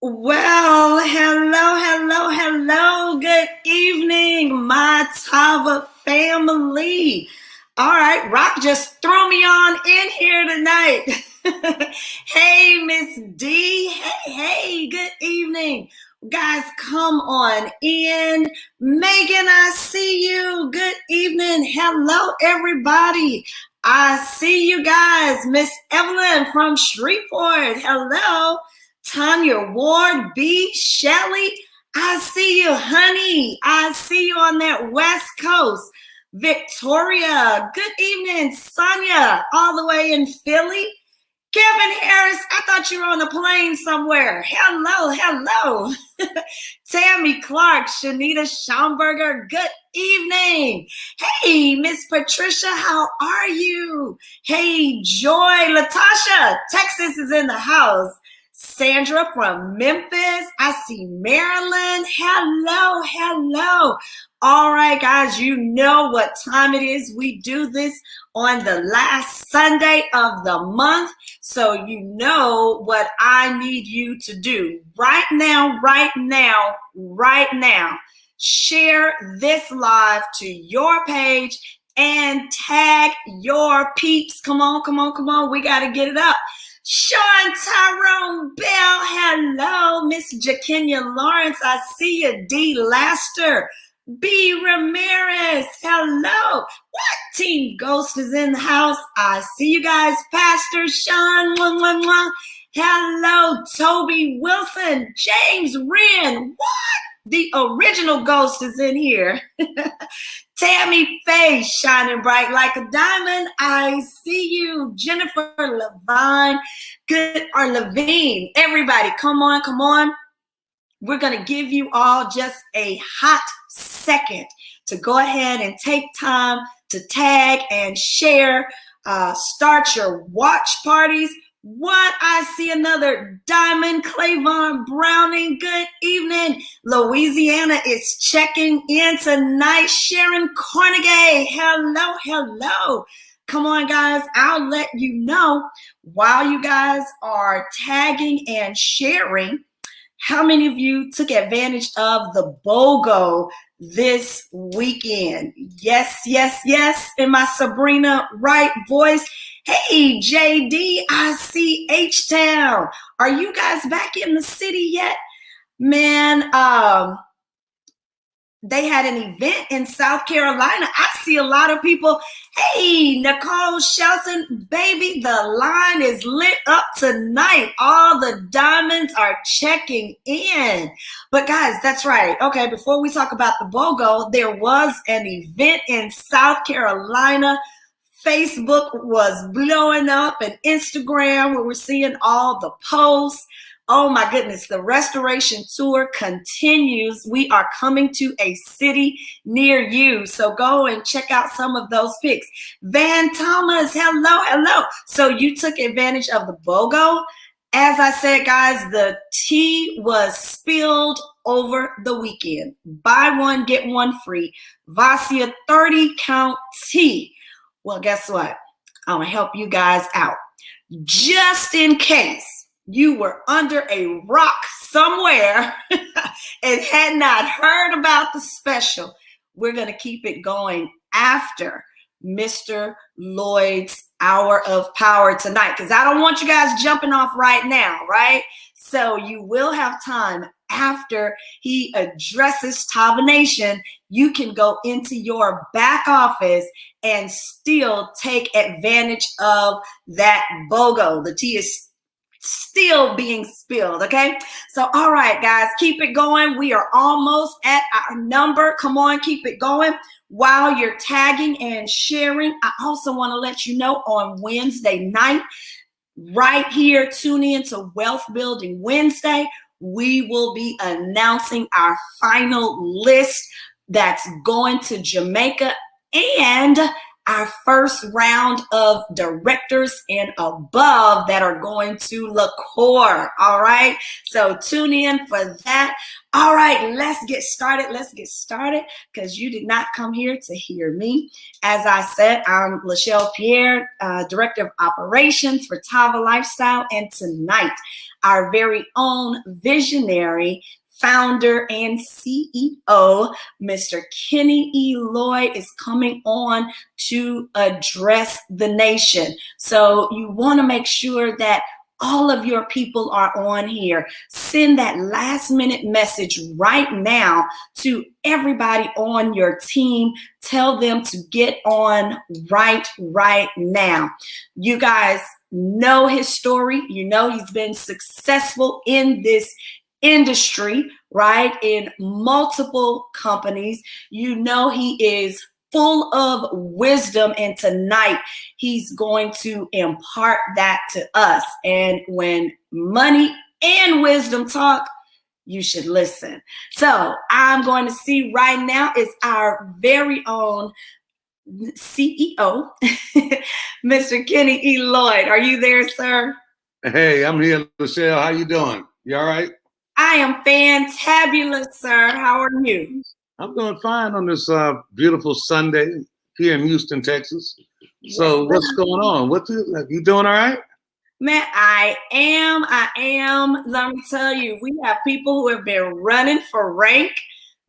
Well, hello. Good evening, my Tava family. All right, Rock just threw me on in here tonight. Hey, Miss D. Hey, good evening. Guys, come on in. Megan, I see you. Good evening. Hello, everybody. I see you guys. Miss Evelyn from Shreveport. Hello. Tanya Ward, B. Shelley, I see you, honey. I see you on that West Coast. Victoria, good evening. Sonia, all the way in Philly. Kevin Harris, I thought you were on a plane somewhere. Hello. Tammy Clark, Shanita Schaumburger, good evening. Hey, Miss Patricia, how are you? Hey, Joy, Latasha, Texas is in the house. Sandra from Memphis. I see Maryland. Hello. All right, guys, you know what time it is. We do this on the last Sunday of the month. So you know what I need you to do right now. Share this live to your page and tag your peeps. Come on. We got to get it up. Sean Tyrone Bell, hello. Miss Jakinia Lawrence, I see you. D. Laster, B. Ramirez, hello. What? Team Ghost is in the house. I see you guys. Pastor Sean, hello. Toby Wilson, James Wren, what? The original Ghost is in here. Tammy Faye, shining bright like a diamond. I see you. Jennifer Levine, Levine. Everybody, come on. We're going to give you all just a hot second to go ahead and take time to tag and share. Start your watch parties. What? I see another Diamond Clavon Browning. Good evening. Louisiana is checking in tonight. Sharon Carnegie. Hello. Come on, guys. I'll let you know while you guys are tagging and sharing how many of you took advantage of the BOGO this weekend. Yes, in my Sabrina Wright voice. Hey, JD, I see H-Town. Are you guys back in the city yet? Man, they had an event in South Carolina. I see a lot of people. Hey, Nicole Shelton, baby, the line is lit up tonight. All the diamonds are checking in. But guys, that's right. Okay, before we talk about the BOGO, there was an event in South Carolina. Facebook was blowing up, and Instagram, where we're seeing all the posts. Oh my goodness, the restoration tour continues. We are coming to a city near you. So go and check out some of those pics. Van Thomas, hello. So you took advantage of the BOGO. As I said, guys, the tea was spilled over the weekend. Buy one, get one free. Vasia 30-count tea. Well, guess what? I'm going to help you guys out. Just in case you were under a rock somewhere and had not heard about the special, we're going to keep it going after Mr. Lloyd's hour of power tonight, because I don't want you guys jumping off right now, right? So you will have time after he addresses Tava Nation. You can go into your back office and still take advantage of that BOGO. The tea is still being spilled, okay? So, all right, guys, keep it going. We are almost at our number. Come on, keep it going. While you're tagging and sharing, I also want to let you know on Wednesday night, right here, tune in to Wealth Building Wednesday. We will be announcing our final list that's going to Jamaica, and our first round of directors and above that are going to liqueur. All right. So tune in for that. All right, let's get started. Let's get started because you did not come here to hear me. As I said, I'm Lachelle Pierre, Director of Operations for Tava'S Lifestyle. And tonight, our very own visionary founder and CEO, Mr. Kenny E. Lloyd, is coming on to address the nation. So you want to make sure that all of your people are on here. Send that last minute message right now to everybody on your team. Tell them to get on right now. You guys know his story. You know he's been successful in this industry, right? In multiple companies. You know he is full of wisdom, and tonight he's going to impart that to us. And when money and wisdom talk, you should listen. So I'm going to see right now is our very own CEO, Mr. Kenny E. Lloyd. Are you there, sir? Hey, I'm here, Lachelle. How you doing? You all right? I am fantabulous, sir. How are you? I'm doing fine on this beautiful Sunday here in Houston, Texas. So Yes, what's going on? You doing all right? Man, I am. Let me tell you, we have people who have been running for rank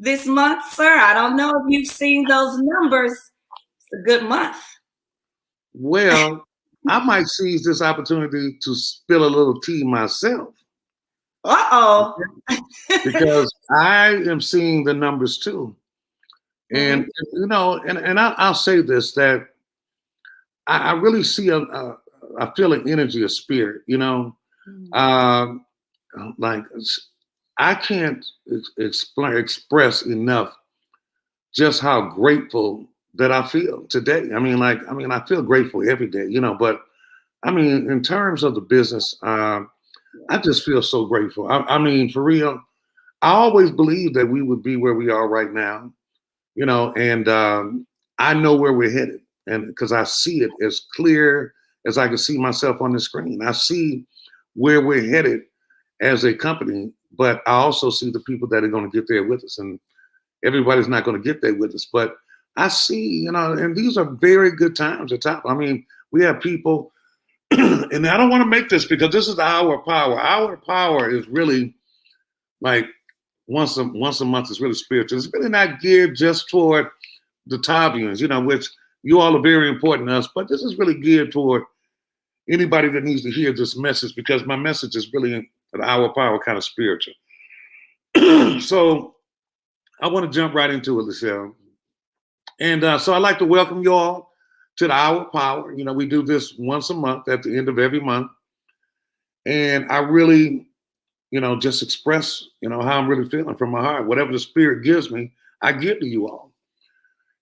this month, sir. I don't know if you've seen those numbers. It's a good month. Well, I might seize this opportunity to spill a little tea myself. Uh-oh. Because I am seeing the numbers too. And, you know, and I'll say this, that I really see I feel an energy, a spirit, you know. Like I can't express enough just how grateful that I feel today. I feel grateful every day, you know, but I mean, in terms of the business, I just feel so grateful. I mean, for real, I always believed that we would be where we are right now, you know, and I know where we're headed. And because I see it as clear as I can see myself on the screen. I see where we're headed as a company, but I also see the people that are going to get there with us. And everybody's not going to get there with us. But I see, you know, and these are very good times at top. I mean, we have people, and I don't want to make this because this is our power. Our power is really like once a month is really spiritual. It's really not geared just toward the Tavians, you know, which you all are very important to us, but this is really geared toward anybody that needs to hear this message because my message is really an our power kind of spiritual. So I want to jump right into it, Lachelle. And so I'd like to welcome you all to the Hour Power. You know, we do this once a month at the end of every month. And I really, you know, just express, you know, how I'm really feeling from my heart. Whatever the spirit gives me, I give to you all.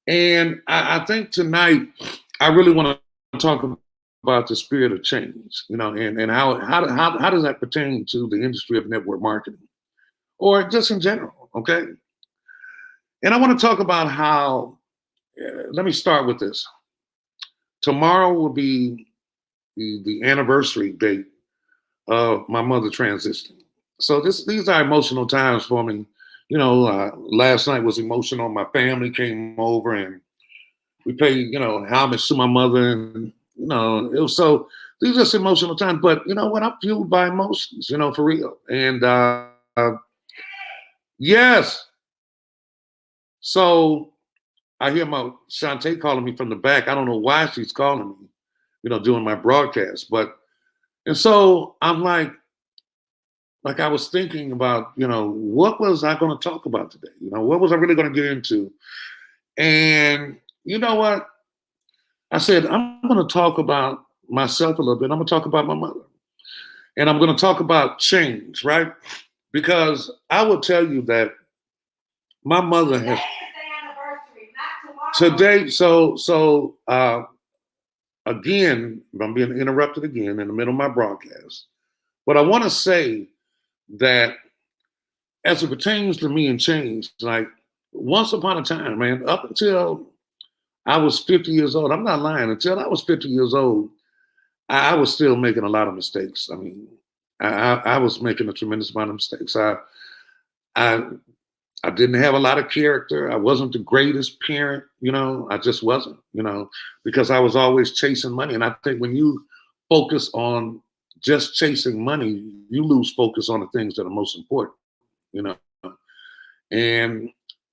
And I think tonight, I really want to talk about the spirit of change, you know, and how does that pertain to the industry of network marketing or just in general, okay? And I want to talk about how, let me start with this. Tomorrow will be the anniversary date of my mother transitioning. So these are emotional times for me. You know, last night was emotional. My family came over and we paid, you know, homage to my mother. And, you know, it was so, these are just emotional times. But, you know what, I'm fueled by emotions, you know, for real. And yes. So I hear my Shantae calling me from the back. I don't know why she's calling me, you know, doing my broadcast. And so I'm like I was thinking about, you know, what was I going to talk about today? You know, what was I really going to get into? And you know what? I said, I'm going to talk about myself a little bit. I'm going to talk about my mother. And I'm going to talk about change, right? Because I will tell you that my mother has today. So again, I'm being interrupted again in the middle of my broadcast. But I want to say that as it pertains to me and change, like once upon a time, man, up until I was 50 years old. I'm not lying. Until I was 50 years old, I was still making a lot of mistakes. I mean, I was making a tremendous amount of mistakes. I I didn't have a lot of character. I wasn't the greatest parent, I just wasn't, because I was always chasing money. And I think when you focus on just chasing money, you lose focus on the things that are most important, you know. And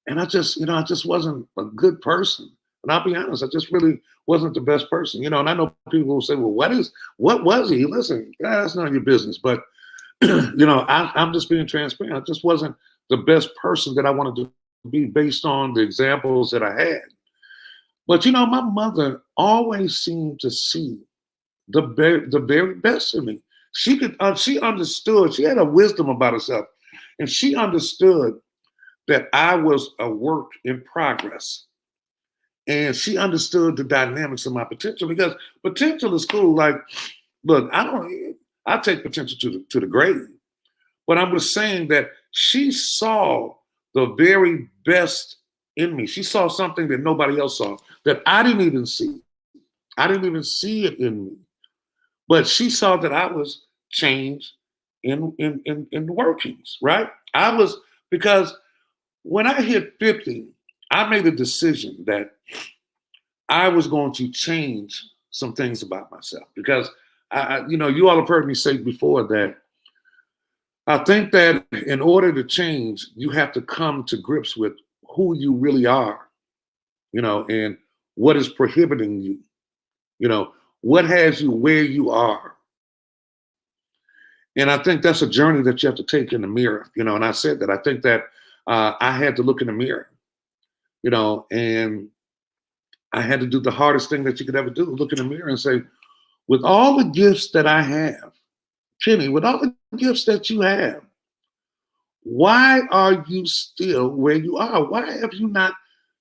I just wasn't a good person. And I'll be honest, I just really wasn't the best person, and I know people will say, well, what was he? Listen, that's none of your business. But I'm just being transparent. I just wasn't the best person that I wanted to be based on the examples that I had. But my mother always seemed to see the very best in me. She understood. She had a wisdom about herself, and she understood that I was a work in progress. And she understood the dynamics of my potential, because potential is cool. Like, look, I take potential to the grave. But I was saying that she saw the very best in me. She saw something that nobody else saw, that I didn't even see. I didn't even see it in me. But she saw that I was changed in the workings, right? Because when I hit 50, I made a decision that I was going to change some things about myself, because you all have heard me say before that I think that in order to change, you have to come to grips with who you really are, and what is prohibiting you, what has you where you are. And I think that's a journey that you have to take in the mirror, and I said that I think that I had to look in the mirror, and I had to do the hardest thing that you could ever do, look in the mirror and say, with all the gifts that I have, Kenny, with all the gifts that you have, why are you still where you are? Why have you not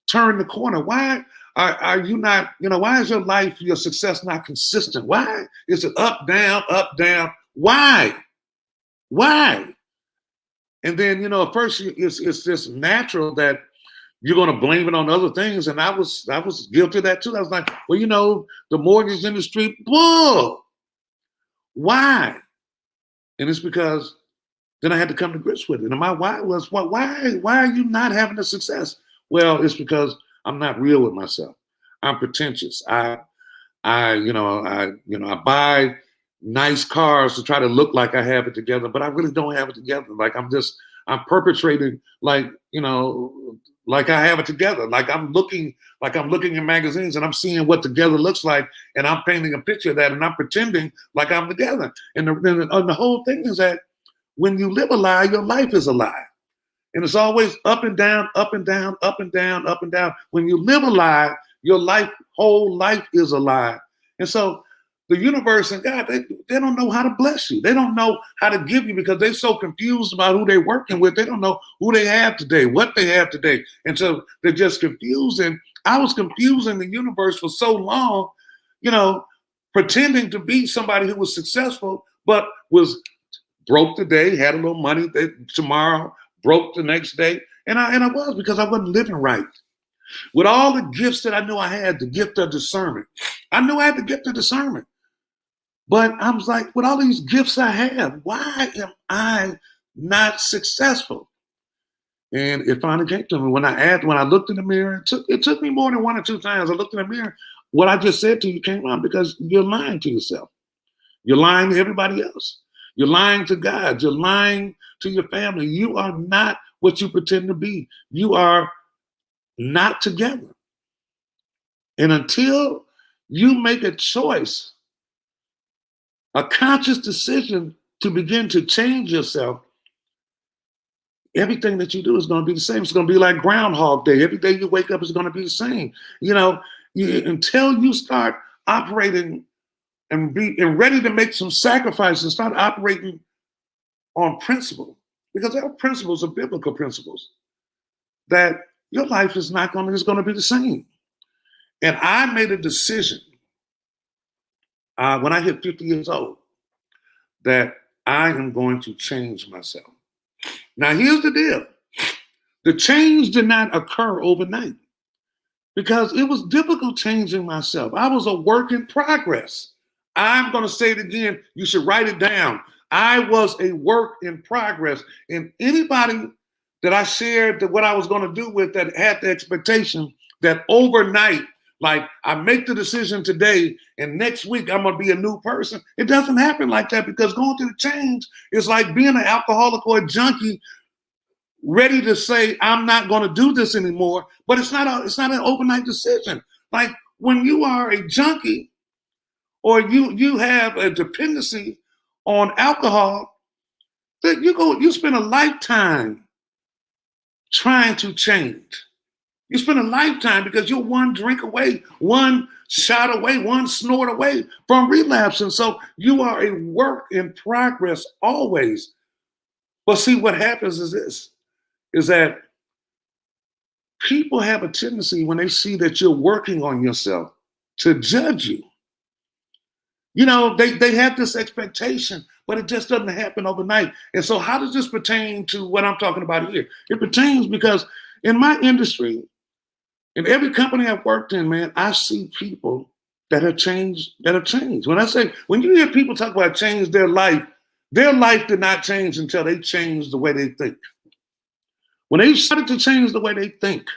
turned the corner? Why are you not, why is your life, your success not consistent? Why is it up, down, up, down? Why? Why? And then, at first it's just natural that you're going to blame it on other things. And I was guilty of that too. I was like, well, the mortgage industry, bull. Why? And it's because then I had to come to grips with it. And my why was, why are you not having the success? Well, it's because I'm not real with myself. I'm pretentious. I buy nice cars to try to look like I have it together, but I really don't have it together. Like I'm perpetrating like I have it together. Like I'm looking in magazines and I'm seeing what together looks like, and I'm painting a picture of that, and I'm pretending like I'm together. And the whole thing is that when you live a lie, your life is a lie. And it's always up and down, up and down, up and down, up and down. When you live a lie, your whole life is a lie. And so the universe and God, they don't know how to bless you. They don't know how to give you, because they're so confused about who they're working with. They don't know who they have today, what they have today. And so they're just confused. And I was confusing the universe for so long, pretending to be somebody who was successful, but was broke today, had a little money tomorrow, broke the next day. And I was, because I wasn't living right. With all the gifts that I knew I had, the gift of discernment. I knew I had the gift of discernment. But I was like, with all these gifts I have, why am I not successful? And it finally came to me when I looked in the mirror. It took me more than one or two times. I looked in the mirror. What I just said to you came out, because you're lying to yourself. You're lying to everybody else. You're lying to God. You're lying to your family. You are not what you pretend to be. You are not together. And until you make a choice, a conscious decision to begin to change yourself, everything that you do is going to be the same. It's going to be like Groundhog Day. Every day you wake up is going to be the same. Until you start operating and ready to make some sacrifices, start operating on principle, because our principles are biblical principles, that your life is going to be the same. And I made a decision when I hit 50 years old that I am going to change myself. Now, here's the deal. The change did not occur overnight. because it was difficult changing myself. I was a work in progress. I'm going to say it again. You should write it down. I was a work in progress. And anybody that I shared that what I was going to do with that had the expectation that overnight, like I make the decision today and next week I'm going to be a new person. It doesn't happen like that, because going through the change is like being an alcoholic or a junkie ready to say, I'm not going to do this anymore. But it's not an overnight decision. Like when you are a junkie or you have a dependency on alcohol, that you spend a lifetime trying to change. You spend a lifetime because you're one drink away, one shot away, one snort away from relapse. And so you are a work in progress always. But see, what happens is this, is that people have a tendency when they see that you're working on yourself to judge you. You know, they have this expectation, but it just doesn't happen overnight. And so how does this pertain to what I'm talking about here? It pertains because in my industry, in every company I've worked in, man, I see people that have changed, when you hear people talk about change their life did not change until they changed the way they think. When they started to change the way they think,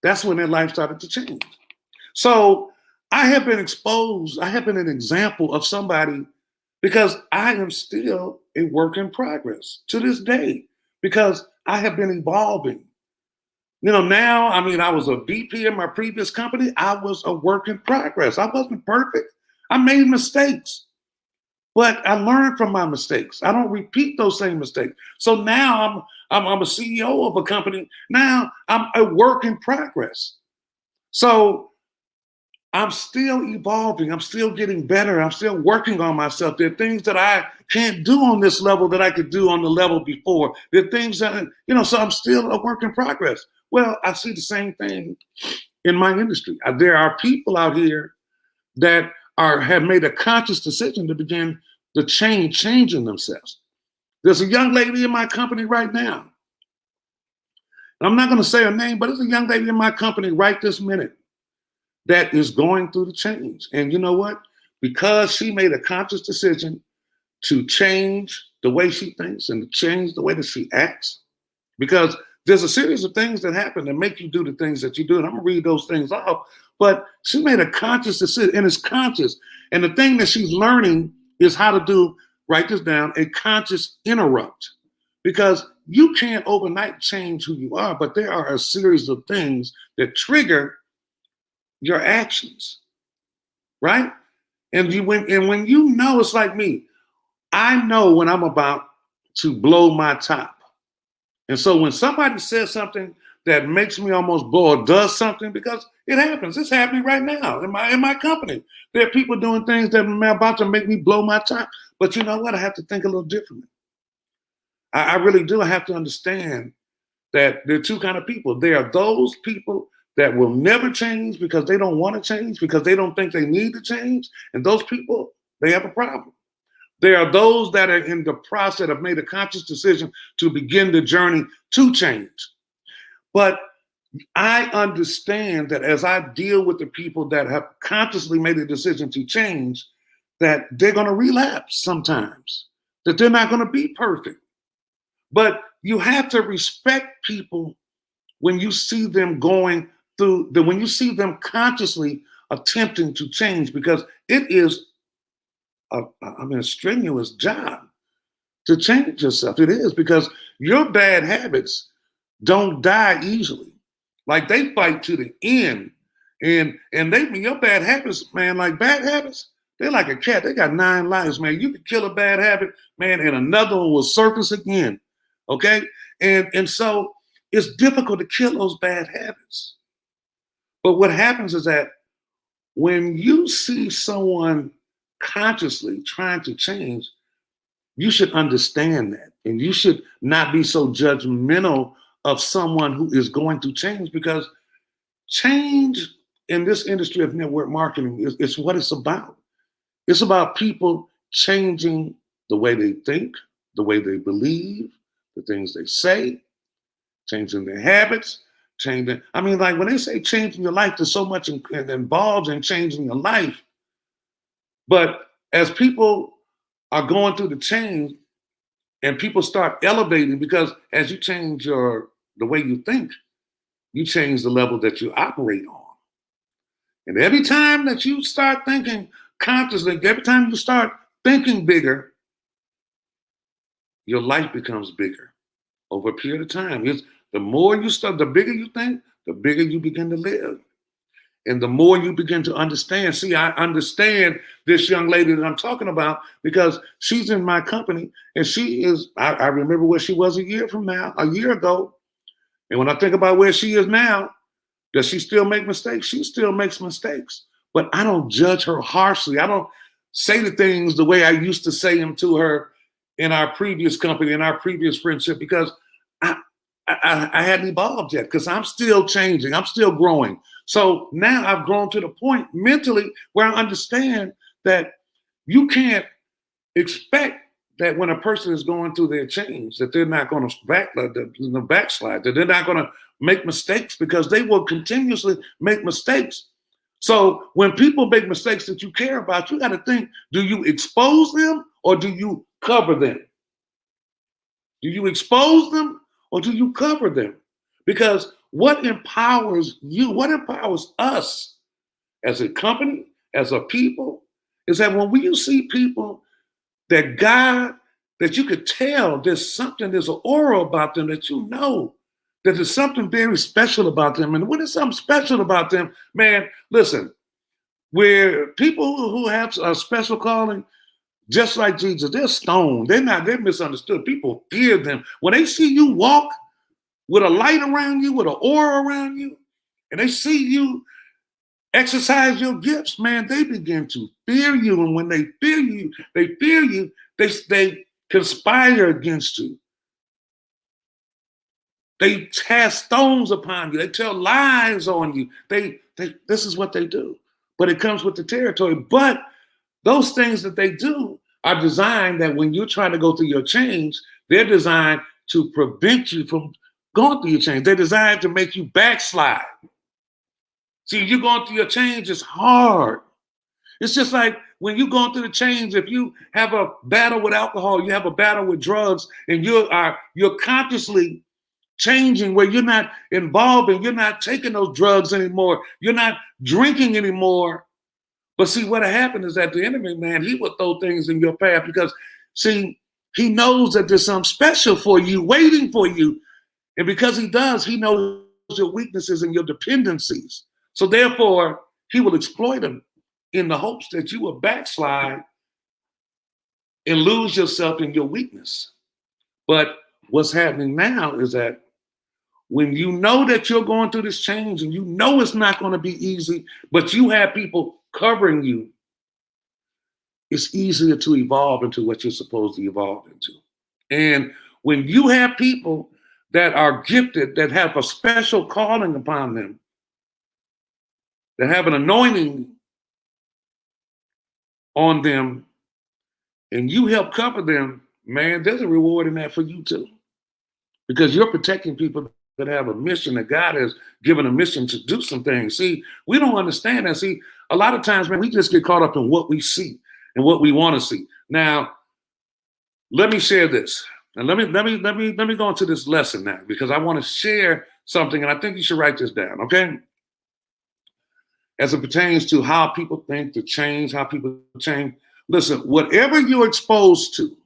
that's when their life started to change. So I have been exposed, I have been an example of somebody, because I am still a work in progress to this day, because I have been evolving. You know, now, I mean, I was a VP in my previous company. I was a work in progress. I wasn't perfect. I made mistakes, but I learned from my mistakes. I don't repeat those same mistakes. So now I'm a CEO of a company. Now I'm a work in progress. So I'm still evolving. I'm still getting better. I'm still working on myself. There are things that I can't do on this level that I could do on the level before. There are things that, you know, so I'm still a work in progress. Well, I see the same thing in my industry. There are people out here that have made a conscious decision to begin to changing themselves. There's a young lady in my company right now. I'm not going to say her name, but there's a young lady in my company right this minute that is going through the change. And you know what? Because she made a conscious decision to change the way she thinks and to change the way that she acts, because there's a series of things that happen that make you do the things that you do. And I'm going to read those things off. But she made a conscious decision, and it's conscious. And the thing that she's learning is how to do, write this down, a conscious interrupt. Because you can't overnight change who you are, but there are a series of things that trigger your actions, right? And when you know, it's like me. I know when I'm about to blow my top. And so when somebody says something that makes me almost blow or does something, because it happens, it's happening right now in my company. There are people doing things that are about to make me blow my top. But you know what? I have to think a little differently. I really do. I have to understand that there are two kinds of people. There are those people that will never change because they don't want to change, because they don't think they need to change. And those people, they have a problem. There are those that are in the process, have made a conscious decision to begin the journey to change. But I understand that as I deal with the people that have consciously made a decision to change, that they're going to relapse sometimes, that they're not going to be perfect. But you have to respect people when you see them going through, when you see them consciously attempting to change, because it is a strenuous job to change yourself. It is, because your bad habits don't die easily. Like they fight to the end. And your bad habits, man, like bad habits, they're like a cat. They got 9 lives, man. You can kill a bad habit, man, and another one will surface again. Okay? And so it's difficult to kill those bad habits. But what happens is that when you see someone consciously trying to change, you should understand that. And you should not be so judgmental of someone who is going to change, because change in this industry of network marketing is what it's about. It's about people changing the way they think, the way they believe, the things they say, changing their habits, changing. I mean, like when they say changing your life, there's so much involved in changing your life. But as people are going through the change and people start elevating, because as you change the way you think, you change the level that you operate on. And every time that you start thinking consciously, every time you start thinking bigger, your life becomes bigger over a period of time. The more you start, the bigger you think, the bigger you begin to live. And the more you begin to understand, see, I understand this young lady that I'm talking about because she's in my company and I remember where she was a year ago. And when I think about where she is now, does she still make mistakes? She still makes mistakes. But I don't judge her harshly. I don't say the things the way I used to say them to her in our previous company, in our previous friendship, because I hadn't evolved yet, because I'm still changing. I'm still growing. So now I've grown to the point mentally where I understand that you can't expect that when a person is going through their change, that they're not going to backslide, that they're not going to make mistakes, because they will continuously make mistakes. So when people make mistakes that you care about, you got to think, do you expose them or do you cover them? Do you expose them or do you cover them? Because what empowers you, what empowers us as a company, as a people, is that when you see people that that you could tell there's an aura about them, that you know that there's something very special about them. And when there's something special about them, man, listen, where people who have a special calling, just like Jesus, they're stoned. They're misunderstood. People fear them. When they see you walk with a light around you, with an aura around you, and they see you exercise your gifts, man, they begin to fear you. And when they fear you, they conspire against you. They cast stones upon you. They tell lies on you. This is what they do. But it comes with the territory. But those things that they do are designed that when you're trying to go through your change, they're designed to prevent you from going through your change. They're designed to make you backslide. See, you're going through your change, it's hard. It's just like when you're going through the change, if you have a battle with alcohol, you have a battle with drugs, and you're consciously changing where you're not involved and you're not taking those drugs anymore. You're not drinking anymore. But see, what happened is that the enemy, man, he will throw things in your path because, see, he knows that there's something special for you, waiting for you. And because he does, he knows your weaknesses and your dependencies. So therefore, he will exploit them in the hopes that you will backslide and lose yourself in your weakness. But what's happening now is that when you know that you're going through this change and you know it's not going to be easy, but you have people covering you, it's easier to evolve into what you're supposed to evolve into. And when you have people that are gifted, that have a special calling upon them, that have an anointing on them, and you help cover them, man, there's a reward in that for you too. Because you're protecting people that have a mission, that God has given a mission to do some things. See, we don't understand that. See, a lot of times, man, we just get caught up in what we see and what we want to see. Now, let me share this. And let me go into this lesson now, because I want to share something, and I think you should write this down, okay? As it pertains to how people think, to change, how people change. Listen, whatever you're exposed to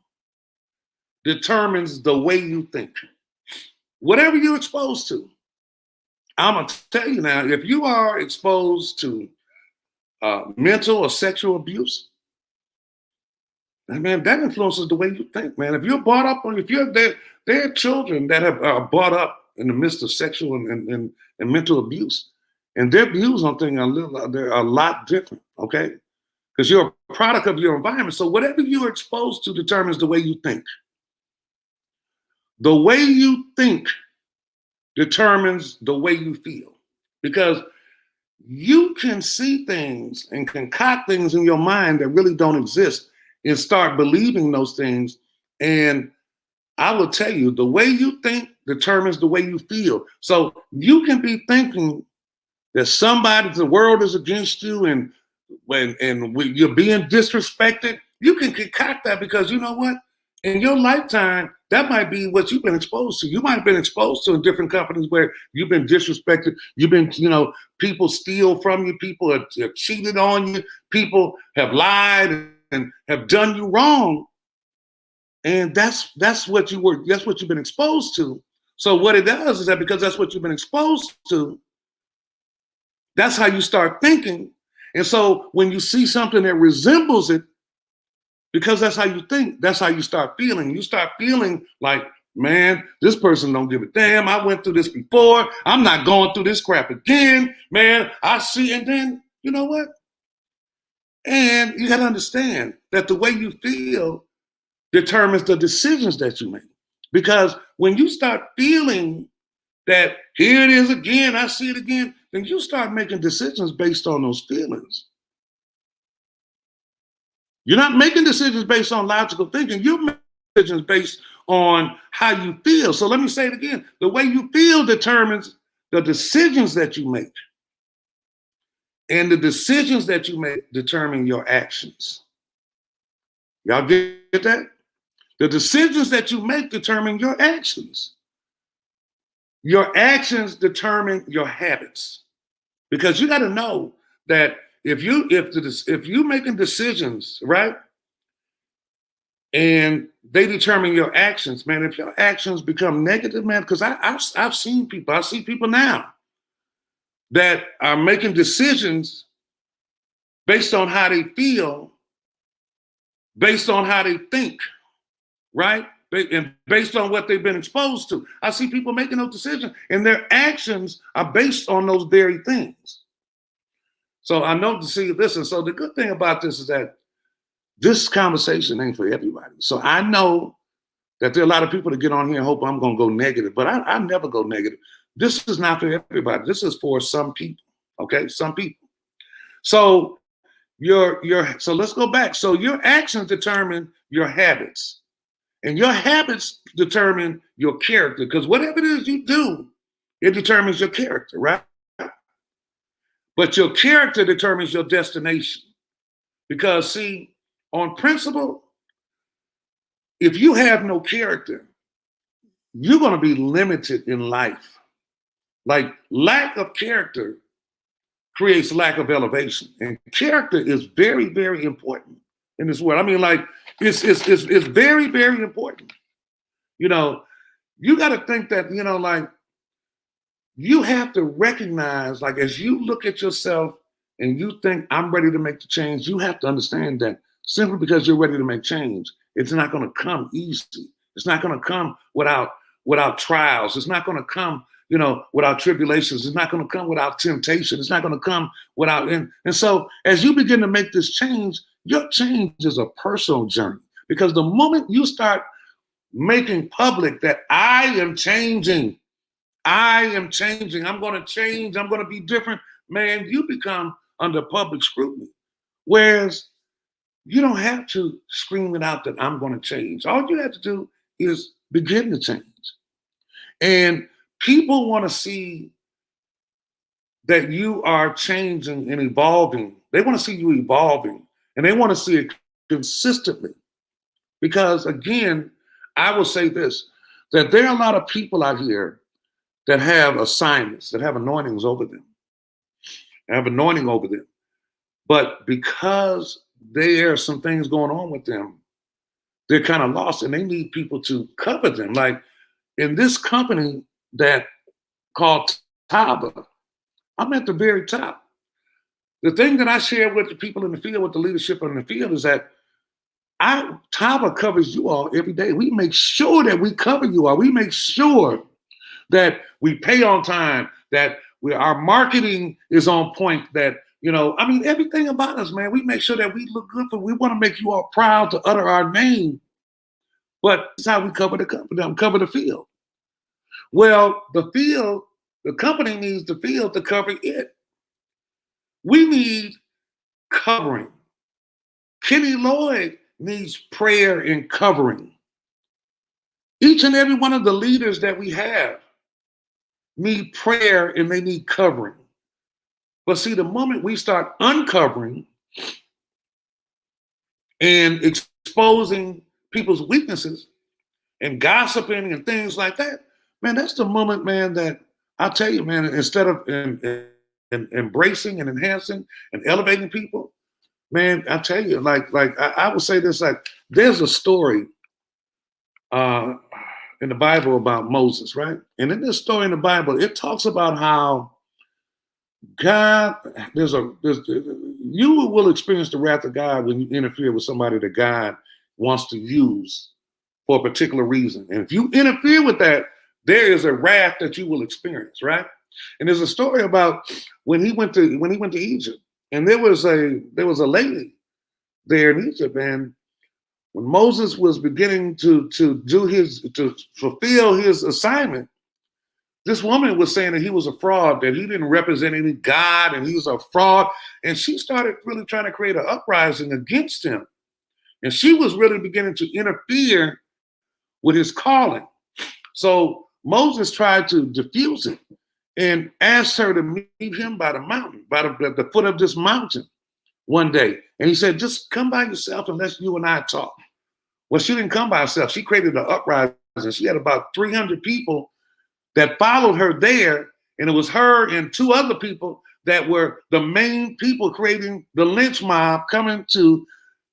determines the way you think. Whatever you're exposed to. I'm going to tell you now, if you are exposed to mental or sexual abuse, man, that influences the way you think, man. If you're brought up on, there are children that are brought up in the midst of sexual and mental abuse, and their views on things they're a lot different, okay? Because you're a product of your environment. So whatever you're exposed to determines the way you think. The way you think determines the way you feel. Because you can see things and concoct things in your mind that really don't exist and start believing those things. And I will tell you, the way you think determines the way you feel. So you can be thinking that the world is against you, and you're being disrespected. You can concoct that because you know what? In your lifetime, that might be what you've been exposed to. You might have been exposed to in different companies where you've been disrespected. You've been, people steal from you. People have cheated on you. People have lied and have done you wrong. And that's what you've been exposed to. So what it does is that because that's what you've been exposed to, that's how you start thinking. And so when you see something that resembles it, because that's how you think, that's how you start feeling. You start feeling like, man, this person don't give a damn. I went through this before. I'm not going through this crap again. Man, I see. And then, you know what? And you got to understand that the way you feel determines the decisions that you make. Because when you start feeling that here it is again, I see it again, then you start making decisions based on those feelings. You're not making decisions based on logical thinking. You're making decisions based on how you feel. So let me say it again. The way you feel determines the decisions that you make. And the decisions that you make determine your actions. Y'all get that? The decisions that you make determine your actions. Your actions determine your habits. Because you got to know that if you making decisions, right, and they determine your actions, man, if your actions become negative, man, because I've seen people, I see people now that are making decisions based on how they feel, based on how they think, right? And based on what they've been exposed to. I see people making those decisions and their actions are based on those very things. So I know to see this. And so the good thing about this is that this conversation ain't for everybody. So I know that there are a lot of people that get on here and hope I'm going to go negative, but I never go negative. This is not for everybody. This is for some people. Okay, some people. So so let's go back. So your actions determine your habits, and your habits determine your character. Because whatever it is you do, it determines your character, right? But your character determines your destination. Because see, on principle, if you have no character, you're going to be limited in life. Like lack of character creates lack of elevation, and character is very, very important in this world. I mean, like it's very, very important. You know, you got to think that like you have to recognize, like as you look at yourself and you think I'm ready to make the change, you have to understand that simply because you're ready to make change, it's not going to come easy. It's not going to come without trials. It's not going to come, without tribulations. It's not going to come without temptation. It's not going to come without, and so as you begin to make this change, your change is a personal journey. Because the moment you start making public that I am changing, I'm going to change, I'm going to be different, man, you become under public scrutiny. Whereas you don't have to scream it out that I'm going to change. All you have to do is begin to change. And people want to see that you are changing and evolving. They want to see you evolving, and they want to see it consistently. Because again, I will say this, that there are a lot of people out here that have assignments, that have anointings over them, But because there are some things going on with them, they're kind of lost and they need people to cover them. Like in this company that called Tava, I'm at the very top. The thing that I share with the people in the field, with the leadership in the field, is that Tava covers you all every day. We make sure that we cover you all. We make sure that we pay on time, that our marketing is on point, that, everything about us, man, we make sure that we look good. We want to make you all proud to utter our name. But that's how we cover the field. Well, the company needs the field to cover it. We need covering. Kenny Lloyd needs prayer and covering. Each and every one of the leaders that we have need prayer and they need covering. But see, the moment we start uncovering and exposing people's weaknesses and gossiping and things like that, man, that's the moment, man, that I tell you, man, instead of embracing and enhancing and elevating people, man, I tell you, I would say this, like, there's a story uh, in the Bible about Moses, right? And in this story in the Bible, it talks about how God, you will experience the wrath of God when you interfere with somebody that God wants to use for a particular reason. And if you interfere with that, there is a wrath that you will experience, right? And there's a story about when he went to Egypt, and there was a lady there in Egypt, and when Moses was beginning to fulfill his assignment, this woman was saying that he was a fraud, that he didn't represent any God, and he was a fraud. And she started really trying to create an uprising against him. And she was really beginning to interfere with his calling. So Moses tried to diffuse it and asked her to meet him by the mountain, by the foot of this mountain one day. And he said, just come by yourself and let you and I talk. Well, she didn't come by herself. She created an uprising. She had about 300 people that followed her there, and it was her and two other people that were the main people creating the lynch mob coming to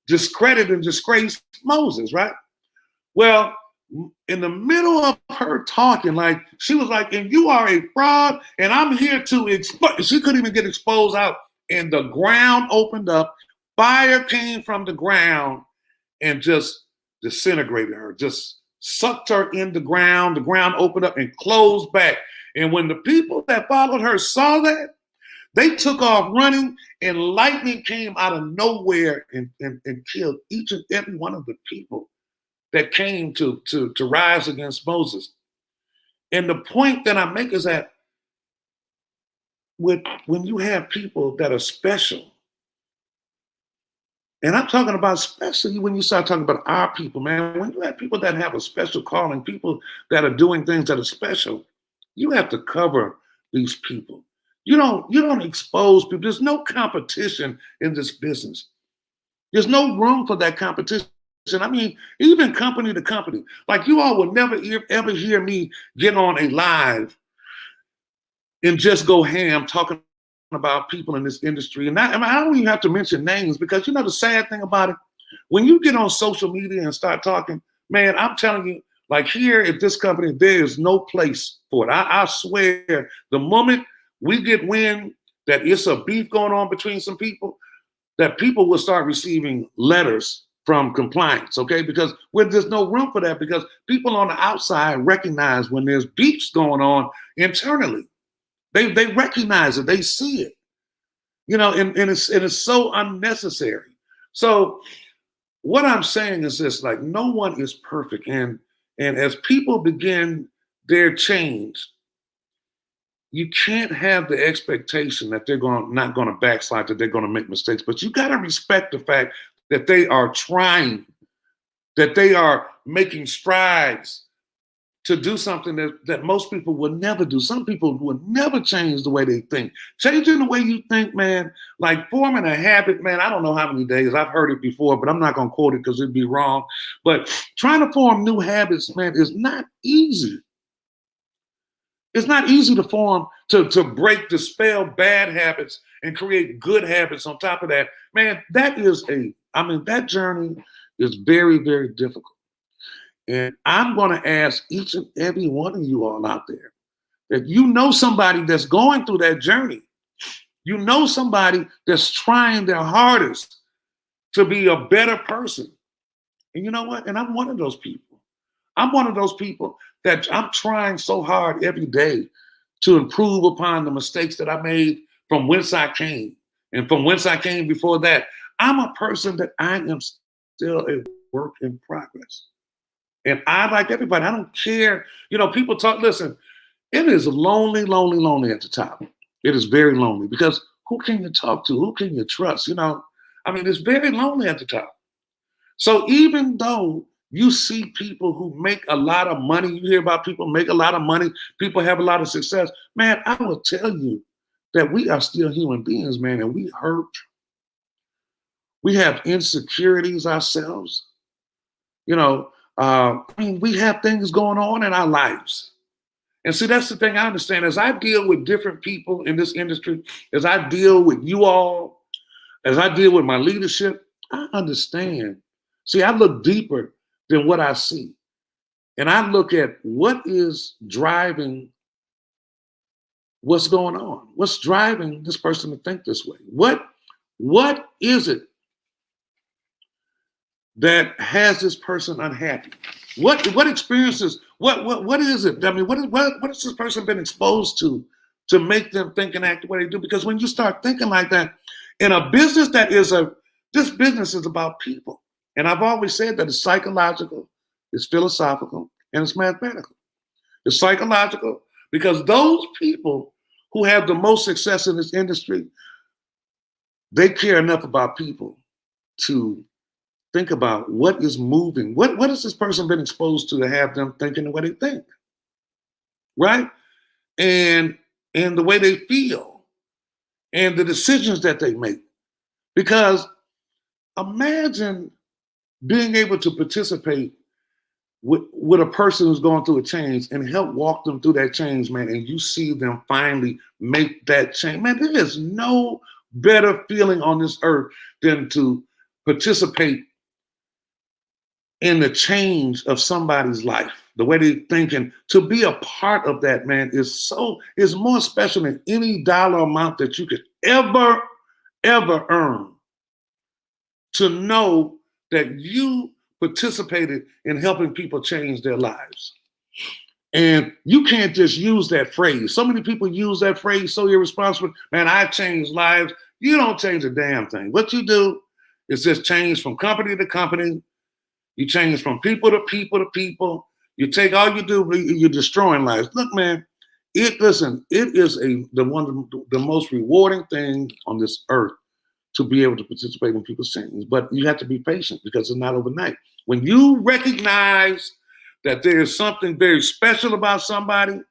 discredit and disgrace Moses, right? Well, in the middle of her talking, like, she was like, and you are a fraud, and I'm here to expose. She couldn't even get exposed out, and the ground opened up, fire came from the ground and just disintegrated her, just sucked her in the ground opened up and closed back. And when the people that followed her saw that, they took off running, and lightning came out of nowhere and killed each and every one of the people that came to rise against Moses. And the point that I make is that when you have people that are special, and I'm talking about especially when you start talking about our people, man, when you have people that have a special calling, people that are doing things that are special, you have to cover these people. You don't expose people. There's no competition in this business. There's no room for that competition. I mean, even company to company. Like, you all will never ever hear me get on a live and just go ham talking about people in this industry. And I don't even have to mention names, because the sad thing about it, when you get on social media and start talking, man, I'm telling you, like, here at this company, there is no place for it. I swear, the moment we get wind that it's a beef going on between some people, that people will start receiving letters from compliance, okay? Because there's no room for that, because people on the outside recognize when there's beefs going on internally. They recognize it, they see it, and it's so unnecessary. So what I'm saying is this: like, no one is perfect, and as people begin their change, you can't have the expectation that they're not going to backslide, that they're going to make mistakes. But you got to respect the fact that they are trying, that they are making strides to do something that most people would never do. Some people would never change the way they think. Changing the way you think, man, like forming a habit, man, I don't know how many days. I've heard it before, but I'm not going to quote it because it'd be wrong. But trying to form new habits, man, is not easy. It's not easy to form, to dispel bad habits and create good habits on top of that. Man, that journey is very, very difficult. And I'm going to ask each and every one of you all out there that somebody that's going through that journey. Somebody that's trying their hardest to be a better person. And you know what? And I'm one of those people. I'm one of those people that I'm trying so hard every day to improve upon the mistakes that I made from whence I came. And from whence I came before that. I'm a person that I am still a work in progress. And I, like everybody, I don't care. People talk, listen, it is lonely, lonely, lonely at the top. It is very lonely, because who can you talk to? Who can you trust? It's very lonely at the top. So even though You see people who make a lot of money. You hear about people make a lot of money. People have a lot of success. Man, I will tell you that we are still human beings, man, and we hurt. We have insecurities ourselves. You know, I mean, we have things going on in our lives. And see, that's the thing I understand. As I deal with different people in this industry, as I deal with you all, as I deal with my leadership, I understand. See, I look deeper than what I see. And I look at what is driving what's going on. What's driving this person to think this way? What is it that has this person unhappy? What experiences? What is it? I mean, what has this person been exposed to make them think and act the way they do? Because when you start thinking like that, in a business this business is about people, and I've always said that it's psychological, it's philosophical, and it's mathematical. It's psychological because those people who have the most success in this industry, they care enough about people to think about what is moving. What has this person been exposed to have them thinking the way they think, right? And the way they feel, and the decisions that they make. Because imagine being able to participate with a person who's going through a change and help walk them through that change, man, and you see them finally make that change. Man, there is no better feeling on this earth than to participate in the change of somebody's life, the way they're thinking. To be a part of that, man, is more special than any dollar amount that you could ever earn. To know that you participated in helping people change their lives. And you can't just use that phrase. So many people use that phrase so irresponsible. Man, I change lives. You don't change a damn thing. What you do is just change from company to company. You change from people to people to people. You take all you do, you're destroying lives. Look, man, it is the most rewarding thing on this earth to be able to participate in people's change. But you have to be patient because it's not overnight. When you recognize that there is something very special about somebody,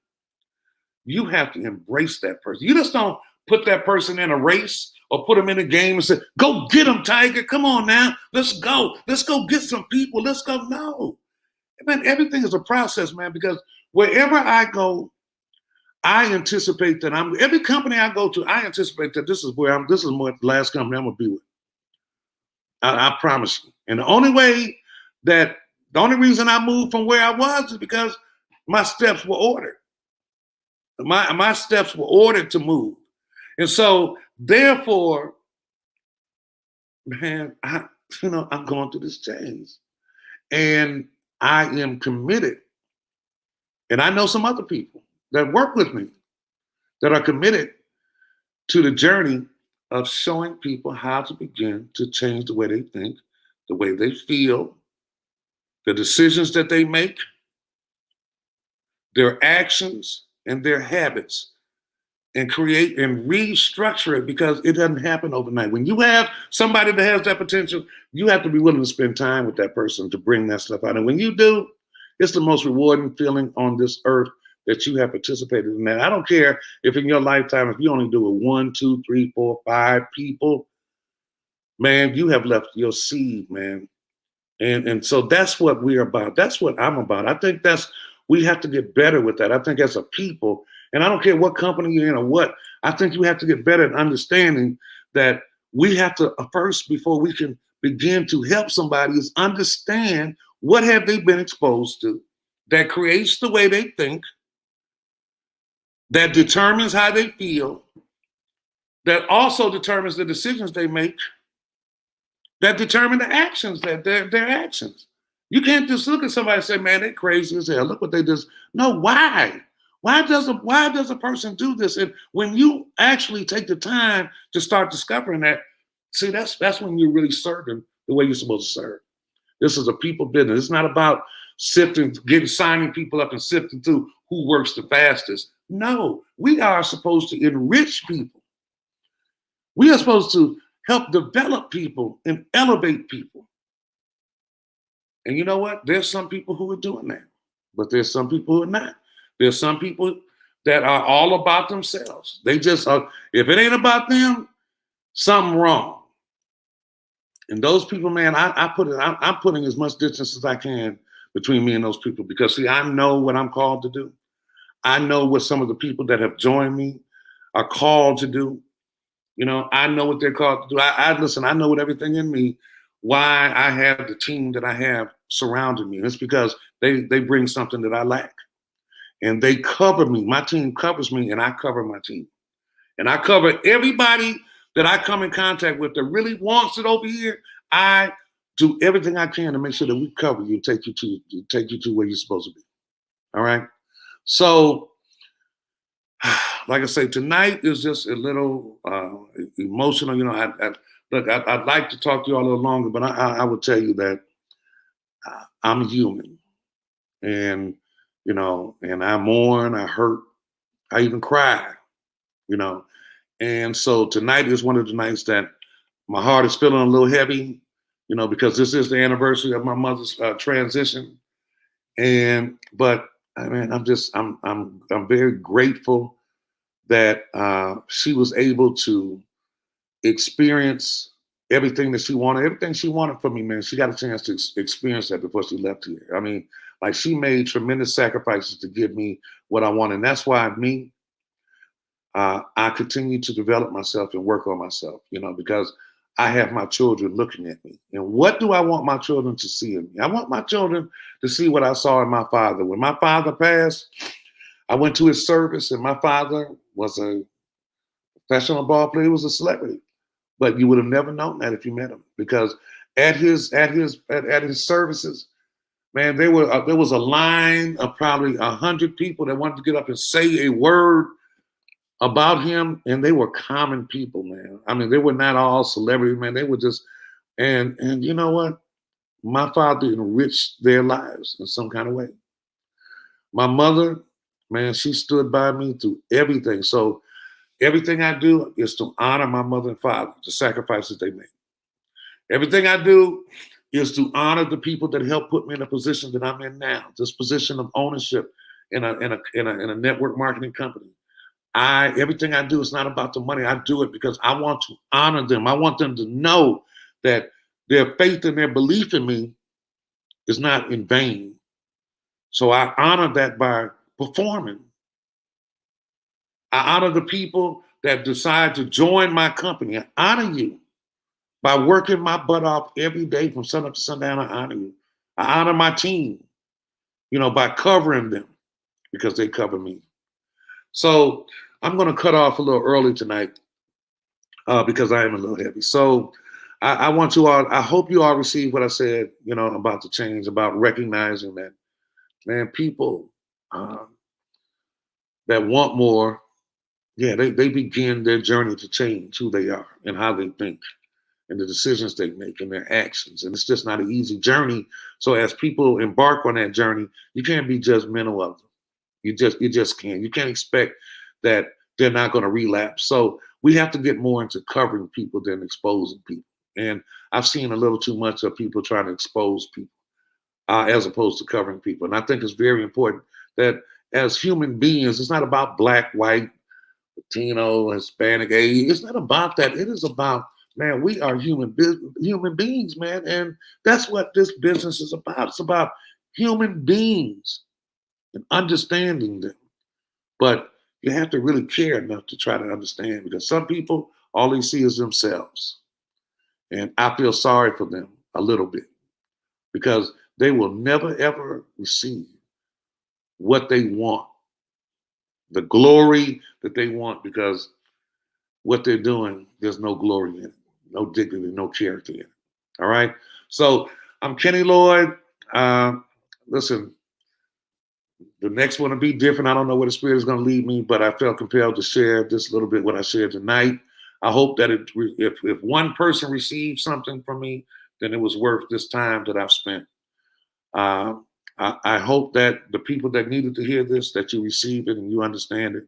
you have to embrace that person. You just don't put that person in a race or put them in a game and say, go get them, Tiger. Come on now. Let's go. Let's go get some people. Let's go. No. Man, everything is a process, man, because wherever I go, I anticipate that every company I go to, I anticipate that this is the last company I'm gonna be with. I promise you. And the only reason I moved from where I was is because my steps were ordered. My steps were ordered to move. And so therefore, man, I'm going through this change. And I am committed. And I know some other people that work with me that are committed to the journey of showing people how to begin to change the way they think, the way they feel, the decisions that they make, their actions, and their habits, and create and restructure it, because it doesn't happen overnight. When you have somebody that has that potential, you have to be willing to spend time with that person to bring that stuff out. And when you do, it's the most rewarding feeling on this earth that you have participated in that. I don't care if in your lifetime, if you only do it 1, 2, 3, 4, 5 people, man, you have left your seed, man. And so that's what we're about. That's what I'm about. I think we have to get better with that. I think as a people, and I don't care what company you're in or what, I think you have to get better at understanding that we have to first, before we can begin to help somebody, is understand what have they been exposed to that creates the way they think, that determines how they feel, that also determines the decisions they make, that determine the actions, that their actions. You can't just look at somebody and say, man, they're crazy as hell. Look what they just. No, why? Why does a person do this? And when you actually take the time to start discovering that, see, that's when you're really serving the way you're supposed to serve. This is a people business. It's not about signing people up and sifting through who works the fastest. No, we are supposed to enrich people. We are supposed to help develop people and elevate people. And you know what? There's some people who are doing that, but there's some people who are not. There's some people that are all about themselves. They just are, if it ain't about them, something wrong. And those people, man, I'm putting as much distance as I can between me and those people because see, I know what I'm called to do. I know what some of the people that have joined me are called to do. You know, I know what they're called to do. I listen, I know with everything in me why I have the team that I have surrounding me. It's because they bring something that I lack. And they cover me. My team covers me and I cover my team. And I cover everybody that I come in contact with that really wants it over here. I do everything I can to make sure that we cover you, take you to where you're supposed to be. All right. So, like I say, tonight is just a little emotional. You know, I'd like to talk to you all a little longer, but I would tell you that I'm human, and you know, and I mourn, I hurt, I even cry. You know, and so tonight is one of the nights that my heart is feeling a little heavy. You know, because this is the anniversary of my mother's transition, and but I mean, I'm very grateful that she was able to experience everything she wanted from me, man. She got a chance to experience that before she left here. I mean, like she made tremendous sacrifices to give me what I want. And that's why I continue to develop myself and work on myself, you know, because I have my children looking at me. And what do I want my children to see in me? I want my children to see what I saw in my father. When my father passed, I went to his service, and my father was a professional ball player. He was a celebrity, but you would have never known that if you met him because at his services, man, there was a line of probably 100 people that wanted to get up and say a word about him, and they were common people, man. I mean, they were not all celebrities, man. They were just and you know what? My father enriched their lives in some kind of way. My mother, man, she stood by me through everything. So everything I do is to honor my mother and father, the sacrifices they made. Everything I do is to honor the people that helped put me in the position that I'm in now, this position of ownership in a network marketing company. Everything I do is not about the money. I do it because I want to honor them. I want them to know that their faith and their belief in me is not in vain. So I honor that by performing. I honor the people that decide to join my company. I honor you by working my butt off every day from sun up to sundown. I honor you. I honor my team, you know, by covering them because they cover me. So I'm going to cut off a little early tonight because I am a little heavy. So I want you all, I hope you all receive what I said, you know, about the change, about recognizing that, man, people that want more, yeah, they begin their journey to change who they are and how they think and the decisions they make and their actions. And it's just not an easy journey. So as people embark on that journey, you can't be judgmental of them. You just can't. You can't expect that they're not going to relapse. So we have to get more into covering people than exposing people. And I've seen a little too much of people trying to expose people as opposed to covering people. And I think it's very important that as human beings, it's not about black, white, Latino, Hispanic, Asian. It's not about that. It is about, man, we are human beings, man. And that's what this business is about. It's about human beings and understanding them. But you have to really care enough to try to understand because some people, all they see is themselves. And I feel sorry for them a little bit because they will never, ever receive what they want, the glory that they want, because what they're doing, there's no glory in it, no dignity, no character in it. All right. So I'm Kenny Lloyd. Listen, the next one will be different. I don't know where the Spirit is going to lead me, but I felt compelled to share this little bit what I shared tonight. I hope that if one person receives something from me, then it was worth this time that I've spent. I hope that the people that needed to hear this, that you receive it and you understand it.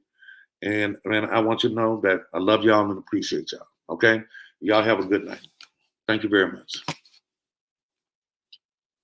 And I want you to know that I love y'all and appreciate y'all. Okay? Y'all have a good night. Thank you very much.